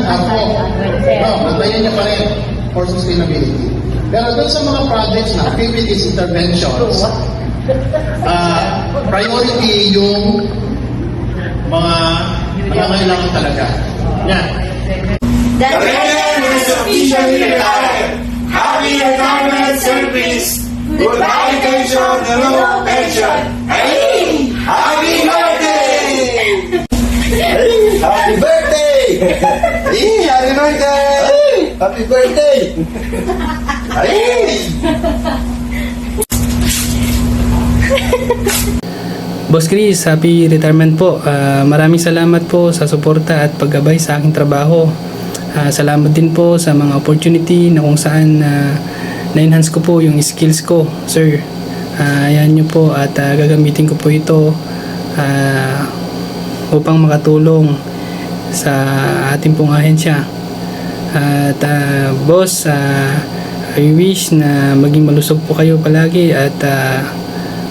Ako, bantayan niya pa rin for sustainability. Pero doon sa mga projects na activities, interventions, priority yung mga kailangan talaga. Yan. The President is officially retired. Happy retirement service. Goodbye pension, hello pension. Hey! Happy birthday! Happy birthday! Hey! Happy birthday! Happy birthday! Hey! Boss Chris, happy retirement po. Maraming salamat po sa suporta at paggabay sa aking trabaho. Salamat din po sa mga opportunity na kung saan na-enhance ko po yung skills ko, sir. Ayan nyo po at gagamitin ko po ito upang makatulong sa ating pong ahensya. At boss, I wish na maging malusog po kayo palagi at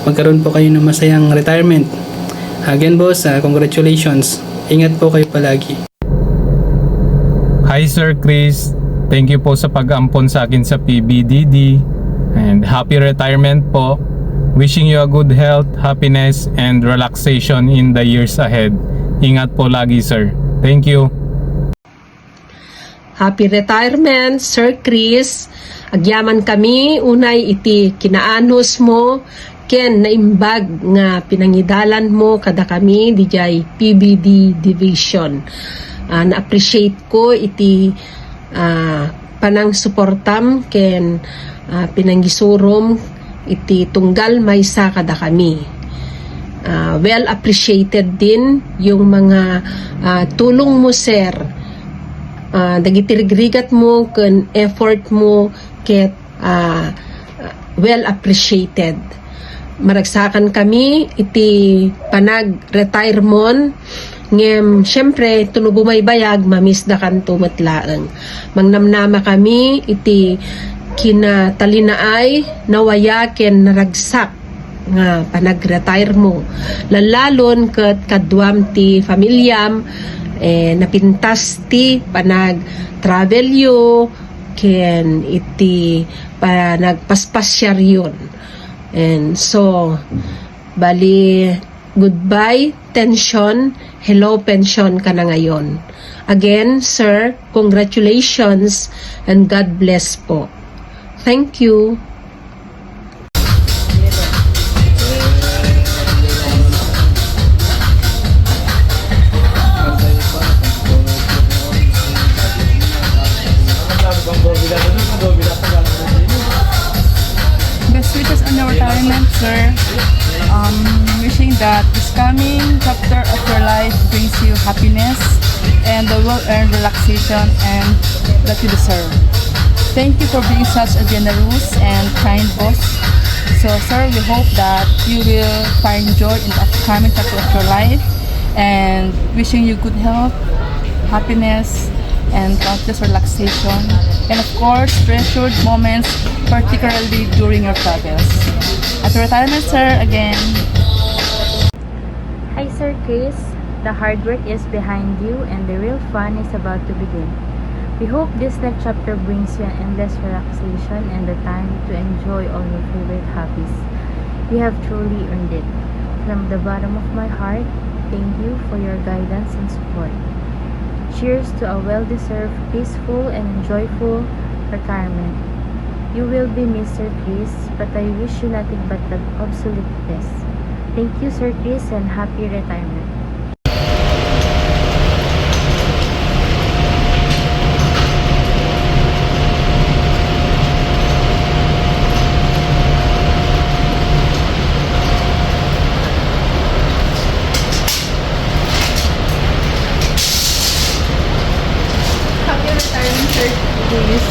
magkaroon po kayo ng masayang retirement. Again boss, congratulations. Ingat po kayo palagi. Hi Sir Chris, thank you po sa pag-ampon sa akin sa PBDD and happy retirement po. Wishing you a good health, happiness and relaxation in the years ahead. Ingat po lagi sir. Thank you. Happy retirement, Sir Chris. Agyaman kami, unay iti kinaanos mo, ken naimbag nga pinangidalan mo kada kami dijay PBD Division. Na-appreciate ko iti panang suportam ken pinangisurom iti tunggal maysa kada kami. Well appreciated din yung mga tulong mo sir. Dagiti rigrigat mo ken effort mo ket well appreciated. Maragsakan kami iti panag-retirement ngem syempre tuno bumaybayag mamis da kanto metlaeng. Mangnamnama kami iti kinatalinaay nawaya ken naragsak nga panag-retire mo. Lalon ket kadwam ti familyam napintas ti panag-travel yo ken iti panagpaspasyaryon. And so, bali, goodbye, tension, hello, pension ka na ngayon. Again, sir, congratulations and God bless po. Thank you. Best wishes on your retirement, sir. Wishing that this coming chapter of your life brings you happiness and the well-earned relaxation and that you deserve. Thank you for being such a generous and kind boss. So, sir, we hope that you will find joy in the upcoming chapter of your life and wishing you good health, happiness, and countless relaxation, and of course, treasured moments, particularly during your travels. At your retirement, sir, again. Hi, Sir Chris. The hard work is behind you, and the real fun is about to begin. We hope this next chapter brings you an endless relaxation and the time to enjoy all your favorite hobbies. You have truly earned it. From the bottom of my heart, thank you for your guidance and support. Cheers to a well-deserved, peaceful, and joyful retirement. You will be Mr. Chris, but I wish you nothing but the absolute best. Thank you, Sir Chris, and happy retirement. Happy retirement, sir. Chris.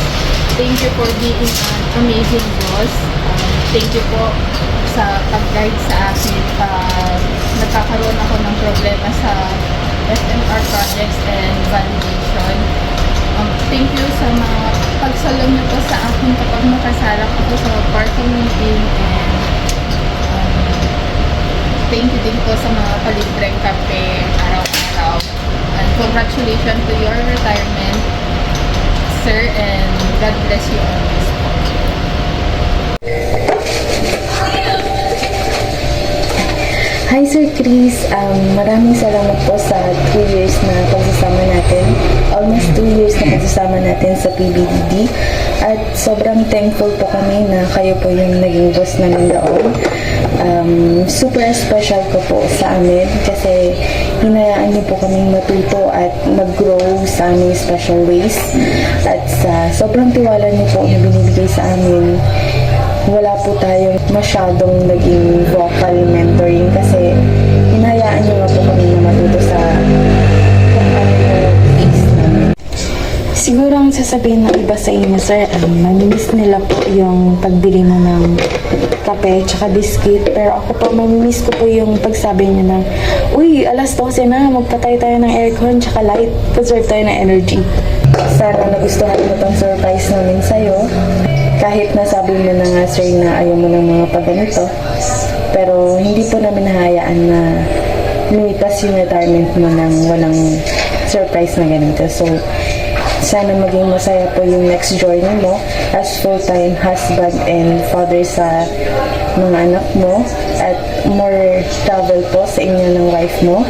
Thank you for being an amazing boss. Thank you po sa pag-guide sa akin pag nagkakaroon ako ng problema sa FMR projects and validation. Thank you sa mga pagsalong niyo po sa akin kapag makasarap ako sa parking meeting and thank you din po sa mga palibreng kape araw-araw. And congratulations to your retirement, sir, and God bless you always. Hi Sir Chris, maraming salamat po sa 2 years na pagsasama natin. Almost 2 years na pagsasama natin sa PBDD. At sobrang thankful po kami na kayo po yung naging boss namin doon. Super special ko po sa amin kasi hinayaan niyo po kaming matuto at mag-grow sa aming special ways. At sa sobrang tiwala niyo po na binibigay sa amin, wala po tayong masyadong naging vocal mentoring kasi hinayaan niyo nga po kami na matuto sa kung ano yung pace namin. Siguro ang sasabihin ng iba sa inyo, sir, mamimiss nila po yung pagbili mo ng kape tsaka biscuit. Pero ako po, mamimiss ko po yung pagsabi niyo na, uy, alas 12 na, magpatay tayo ng aircon tsaka light. Conserve tayo ng energy. Sana nagustuhan mo tong surprise namin sa'yo. Kahit nasabi mo na nga, sir, na ayaw mo ng mga pagganito. Pero hindi po namin nahayaan na lumipas yung retirement mo ng walang surprise na ganito. So, sana maging masaya po yung next journey mo as full-time husband and father sa mga anak mo at more travel po sa inyo ng wife mo.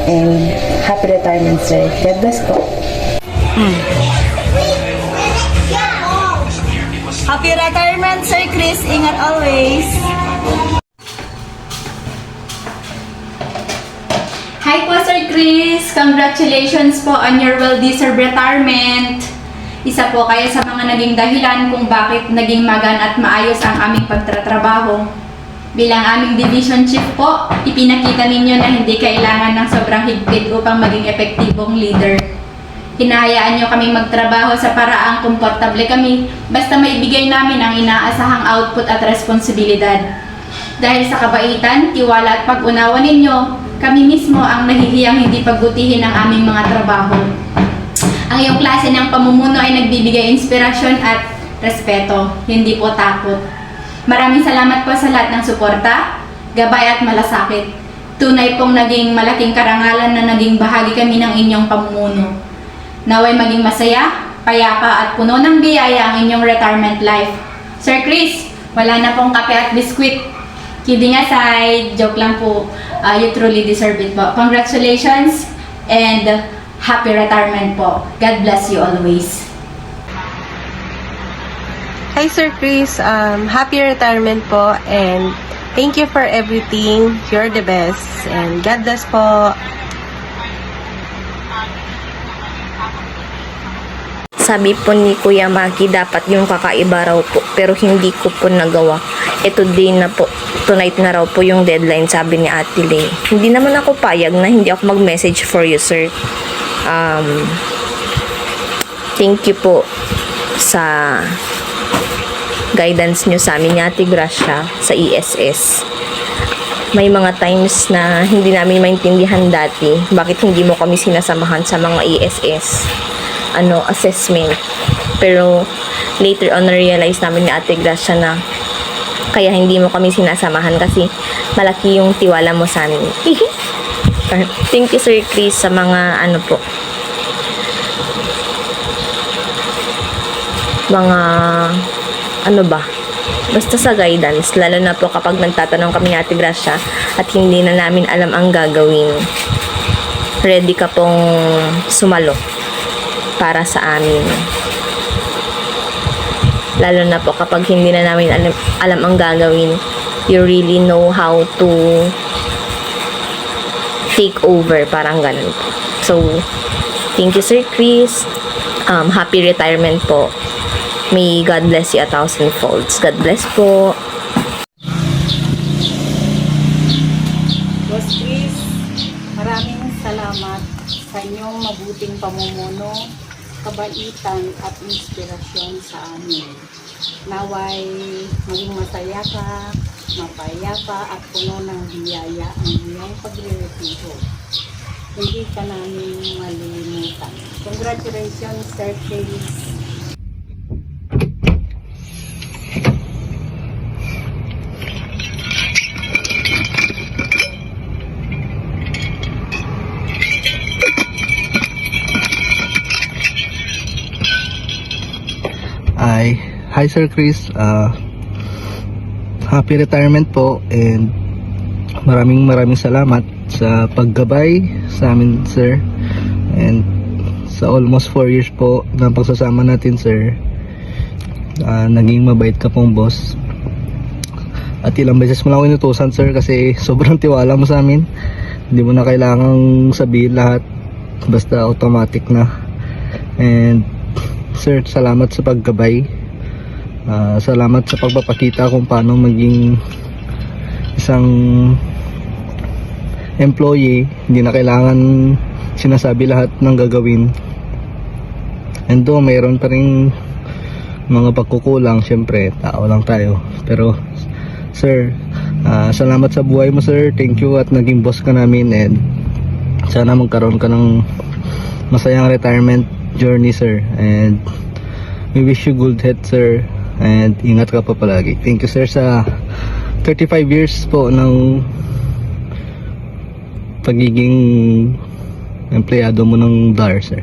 And happy retirement, sir. God bless po. Happy retirement, Sir Chris. Ingat always. Hi po, Sir Chris! Congratulations po on your well-deserved retirement! Isa po kayo sa mga naging dahilan kung bakit naging magaan at maayos ang aming pagtatrabaho. Bilang aming division chief po, ipinakita ninyo na hindi kailangan ng sobrang higpit upang maging epektibong leader. Hinahayaan nyo kaming magtrabaho sa paraang komportable kami basta maibigay namin ang inaasahang output at responsibilidad. Dahil sa kabaitan, tiwala at pag-unawa ninyo, kami mismo ang nahihiyang hindi pagbutihin ang aming mga trabaho. Ang iyong klase ng pamumuno ay nagbibigay inspirasyon at respeto, hindi po takot. Maraming salamat po sa lahat ng suporta, gabay at malasakit. Tunay pong naging malaking karangalan na naging bahagi kami ng inyong pamumuno. Naway maging masaya, payapa at puno ng biyaya ang inyong retirement life. Sir Chris, wala na pong kape at biskwit. Kidding aside, joke lang po. You truly deserve it po. Congratulations and happy retirement po. God bless you always. Hi Sir Chris, happy retirement po and thank you for everything. You're the best and God bless po. Sabi po ni Kuya Maki, dapat yung kakaiba raw po, pero hindi ko po nagawa. Today na po, tonight na raw po yung deadline, sabi ni Ate Lay. Hindi naman ako payag na hindi ako mag-message for you, sir. Thank you po sa guidance nyo sa amin ni Ate Gracia sa ESS. May mga times na hindi namin maintindihan dati bakit hindi mo kami sinasamahan sa mga ESS assessment. Pero later on na-realize namin ni Ate Gracia na kaya hindi mo kami sinasamahan kasi malaki yung tiwala mo sa amin. Thank you Sir Chris sa mga basta sa guidance, lalo na po kapag nagtatanong kami ni Ate Gracia at hindi na namin alam ang gagawin. Ready ka pong sumalo para sa amin. Lalo na po kapag hindi na namin alam ang gagawin, you really know how to take over, parang ganun po. So, thank you Sir Chris. Happy retirement po. May God bless you 1,000 folds. God bless po. Boss Chris, maraming salamat sa inyong mabuting pamumuno, kabaitan at inspirasyon sa amin. Naway maging masaya ka, mapayapa at puno ng biyaya ang iyong pagre-retiro. Hindi ka namin malilimutan. Congratulations, Sir Chris. Hi Sir Chris, happy retirement po and maraming salamat sa paggabay sa amin sir, and sa almost 4 years po na pagsasama natin sir. Naging mabait ka pong boss at ilang beses mo lang inutusan sir kasi sobrang tiwala mo sa amin, hindi mo na kailangang sabihin lahat, basta automatic na. And sir, salamat sa paggabay, salamat sa pagpapakita kung paano maging isang employee, hindi na kailangan sinasabi lahat ng gagawin. And though mayroon pa rin mga pagkukulang, syempre tao lang tayo, pero sir, salamat sa buhay mo sir, thank you at naging boss ka namin, and sana magkaroon ka ng masayang retirement journey sir, and we wish you good health sir, and ingat ka pa palagi. Thank you sir sa 35 years po ng pagiging empleyado mo ng DAR sir.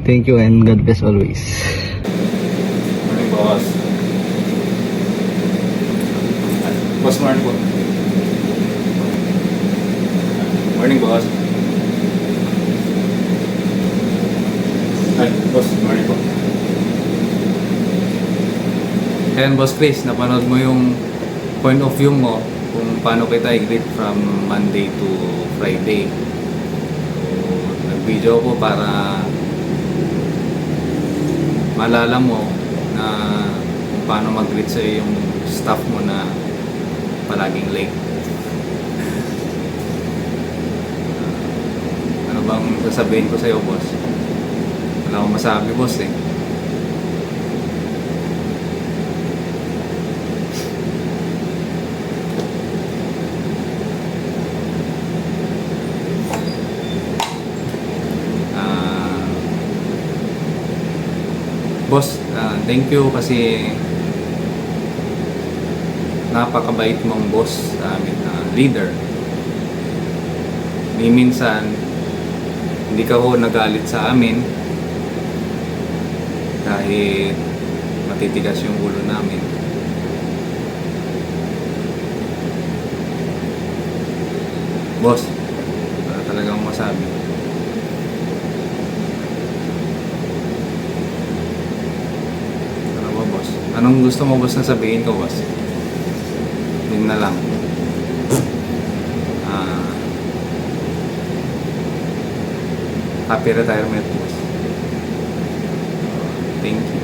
Thank you and God bless always. Morning, boss. Boss, morning po. Morning, boss. Ay, boss, morning po. Ayan, Boss Chris, napanood mo yung point of view mo kung paano kita i-greet from Monday to Friday. So, nag-video ko para malala mo na kung paano mag-greet sa yung staff mo na palaging late. Ano bang sasabihin ko sa'yo, boss? Wala akong masabi, boss eh. Boss, thank you kasi napakabait mong boss sa amin, leader. Ni minsan hindi ka ho nagalit sa amin kahit matitigas yung ulo namin. Boss, wala talagang masabi. Anong gusto mo, boss, na sabihin ko, boss? Yun na lang. Happy retirement, boss. Thank you.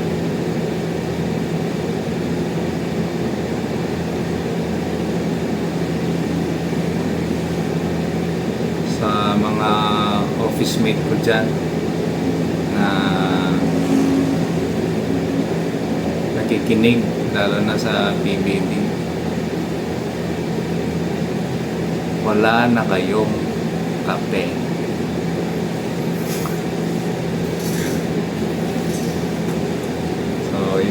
Sa mga office mate ko dyan na nakikinig, lalo na sa PBB, wala na kayong kape. So,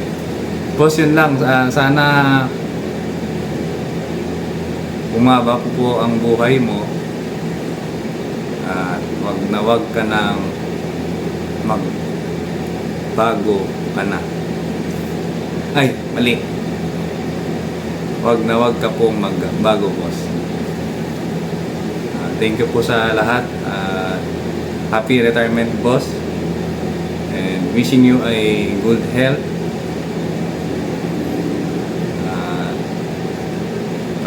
boss, yun lang. Sana umaba po ang buhay mo at wag na wag ka nang magbago ka na. Ay, mali. Wag na wag ka pong magbago, boss. Thank you po sa lahat. Happy retirement, boss. And wishing you a good health.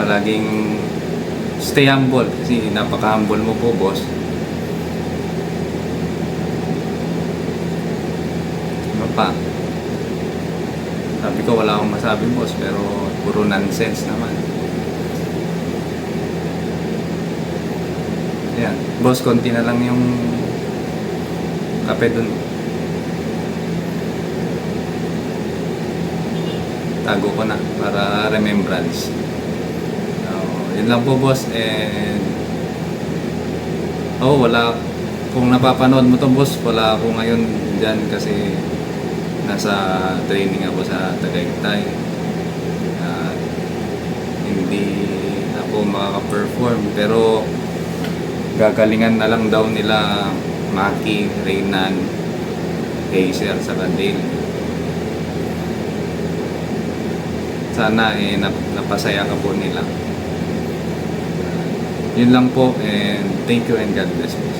Palaging stay humble kasi napaka-humble mo po, boss. Ano pa? Sabi ko wala akong masabi, boss, pero puro nonsense naman. Ayan, boss, konti na lang yung kape dun. Tago ko na para remembrance. So, yun lang po, boss, and wala, kung napapanood mo to, boss, wala ako ngayon dyan kasi nasa training ako sa Tagaytay at hindi ako makaka-perform, pero gagalingan na lang daw nila Maki, Reynan, Hazel sa Dale. Sana napasaya ka po nila. Yun lang po, and thank you and God bless po.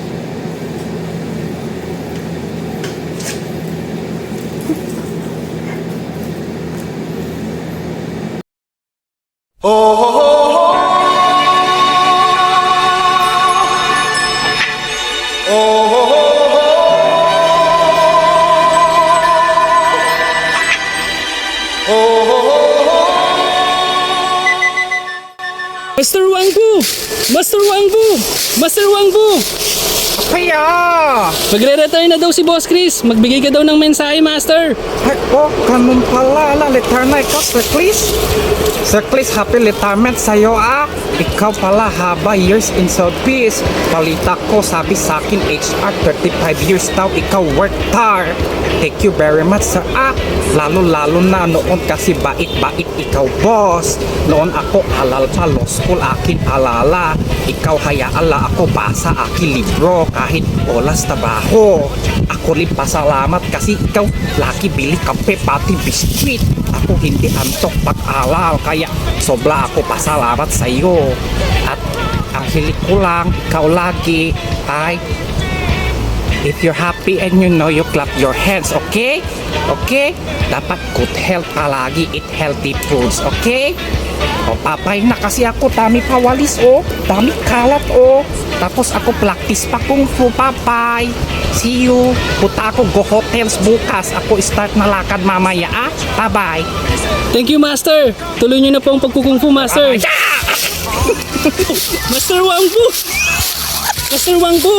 Master Wangbu! Master Wangbu! Master Wangbu! Kaya! Magre-retire na daw si Boss Chris. Magbigay ka daw ng mensahe, Master. Ay, oh, ganun pala. Return na ikaw, Sir Chris. Sir Chris, happy retirement sa'yo, ah. Ikaw pala, haba years in service. Balita ko, sabi sa akin, HR 35 years daw, ikaw worked hard. Thank you very much, sir, ah. Lalo-lalo na noon kasi bait-bait ikaw, boss. Noon ako alal pa, law school, akin alala. Ikaw hayaala ako basa akin libro kahit oras trabaho. Ako rin pasalamat kasi ikaw laki bili kape pati biskwit. Ako hindi antok pag-alal kaya sobra ako pasalamat sa iyo. At ang hilig ko lang, ikaw lagi ay if you're happy and you know, you clap your hands, okay? Okay? Dapat good health palagi, eat healthy foods, okay? O, papay na kasi ako, dami pawalis, oh. Dami kalat, oh. Tapos ako practice pa kung fu, papay. See you. Puta ako, go hotels bukas. Ako start na lakad mamaya, ah. Bye-bye. Thank you, Master. Tuloy niyo na po ang pagkukungfu, Master. Master Wangbu! Master Wangbu!